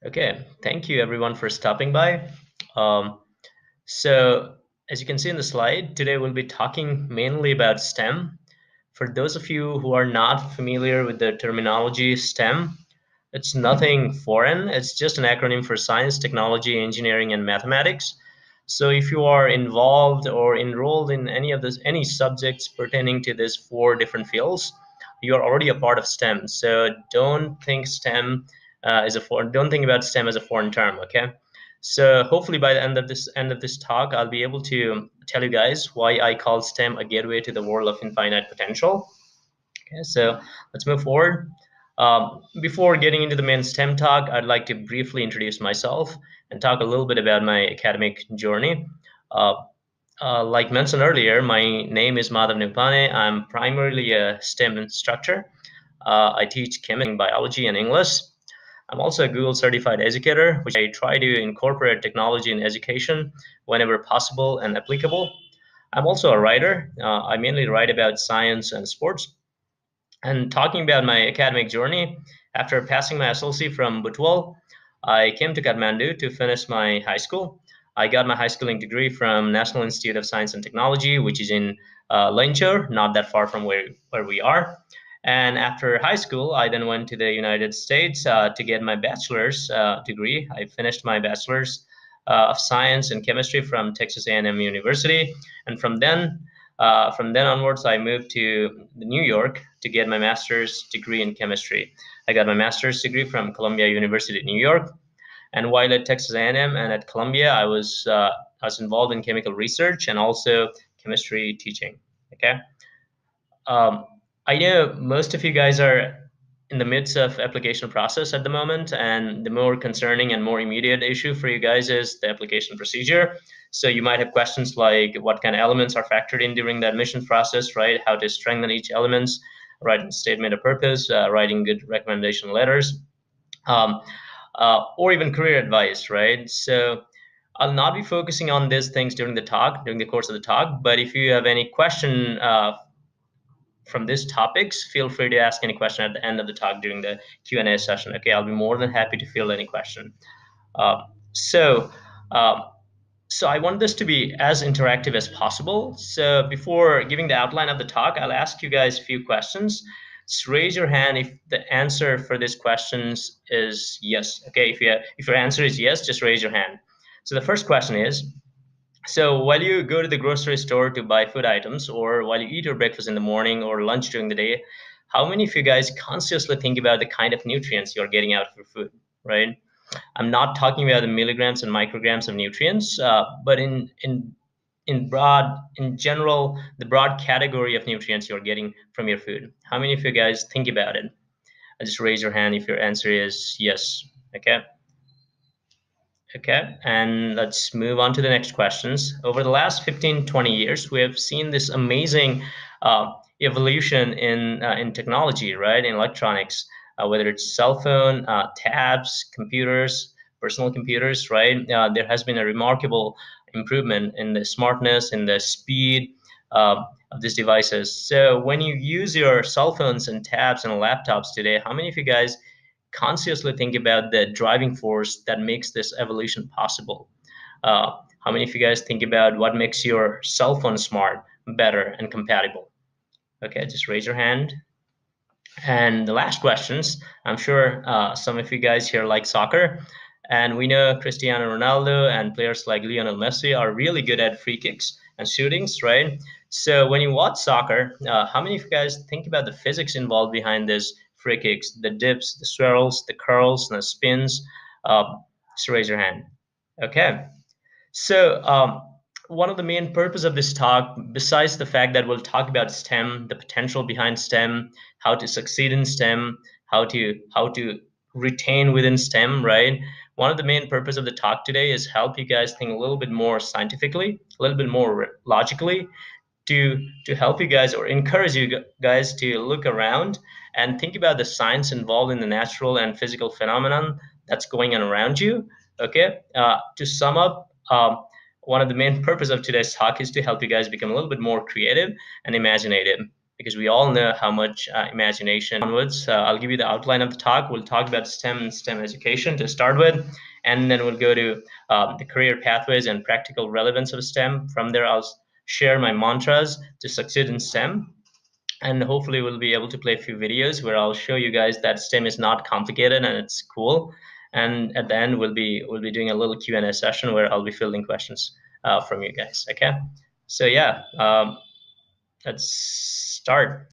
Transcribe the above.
Okay, thank you everyone for stopping by. Um, so, as you can see in the slide, today we'll be talking mainly about STEM. For those of you who are not familiar with the terminology STEM, it's nothing foreign. It's just an acronym for science, technology, engineering, and mathematics. So, if you are involved or enrolled in any subjects pertaining to these four different fields, you are already a part of STEM. So, don't think about STEM as a foreign term. Okay. So hopefully by the end of this talk, I'll be able to tell you guys why I call STEM a gateway to the world of infinite potential. Okay, so let's move forward. Before getting into the main STEM talk, I'd like to briefly introduce myself and talk a little bit about my academic journey. Uh, like mentioned earlier, my name is Madhav Nupane. I'm primarily a STEM instructor. I teach chemistry, biology, and English. I'm also a Google certified educator, which I try to incorporate technology in education whenever possible and applicable. I'm also a writer. I mainly write about science and sports. And talking about my academic journey, after passing my SLC from Butwal, I came to Kathmandu to finish my high school. I got my high schooling degree from National Institute of Science and Technology, which is in Lanchur, not that far from where we are. And after high school, I then went to the United States to get my bachelor's degree. I finished my bachelor's of science and chemistry from Texas A&M University, and from then onwards, I moved to New York to get my master's degree in chemistry. I got my master's degree from Columbia University, New York, and while at Texas A&M and at Columbia, I was involved in chemical research and also chemistry teaching. Okay. Um, I know most of you guys are in the midst of application process at the moment, and the more concerning and more immediate issue for you guys is the application procedure. So you might have questions like what kind of elements are factored in during the admission process, right? How to strengthen each elements, writing statement of purpose, writing good recommendation letters, um, or even career advice, right? So I'll not be focusing on these things during the course of the talk. But if you have any question from these topics, feel free to ask any question at the end of the talk during the Q&A session. Okay, I'll be more than happy to field any question. Uh, so, um, so I want this to be as interactive as possible. So before giving the outline of the talk, I'll ask you guys a few questions. Just raise your hand if the answer for these questions is yes. Okay, if your answer is yes, just raise your hand. So the first question is, so while you go to the grocery store to buy food items, or while you eat your breakfast in the morning or lunch during the day, how many of you guys consciously think about the kind of nutrients you're getting out of your food, right? I'm not talking about the milligrams and micrograms of nutrients, but in general, the broad category of nutrients you're getting from your food. How many of you guys think about it? Just raise your hand if your answer is yes. Okay. Okay, and let's move on to the next questions. Over the last 15, 20 years, we have seen this amazing evolution in technology, right? In electronics, whether it's cell phone, tabs, computers, personal computers, right? There has been a remarkable improvement in the smartness, in the speed of these devices. So when you use your cell phones and tabs and laptops today, how many of you guys consciously think about the driving force that makes this evolution possible? How many of you guys think about what makes your cell phone smart, better, and compatible? Okay, just raise your hand. And the last questions, I'm sure some of you guys here like soccer, and we know Cristiano Ronaldo and players like Lionel Messi are really good at free kicks and shootings, right? So when you watch soccer, how many of you guys think about the physics involved behind this free kicks, the dips, the swirls, the curls, and the spins? Just raise your hand. Okay. So, one of the main purpose of this talk, besides the fact that we'll talk about STEM, the potential behind STEM, how to succeed in STEM, how to retain within STEM, right? One of the main purpose of the talk today is help you guys think a little bit more scientifically, a little bit more logically, to help you guys or encourage you guys to look around and think about the science involved in the natural and physical phenomenon that's going on around you. Okay, to sum up, one of the main purpose of today's talk is to help you guys become a little bit more creative and imaginative. because we all know how much imagination onwards. I'll give you the outline of the talk. We'll talk about STEM and STEM education to start with, and then we'll go to the career pathways and practical relevance of STEM. From there, I'll share my mantras to succeed in STEM. And hopefully we'll be able to play a few videos where I'll show you guys that STEM is not complicated and it's cool. And at the end, we'll be doing a little Q&A session where I'll be fielding questions from you guys. Okay, so yeah, let's start.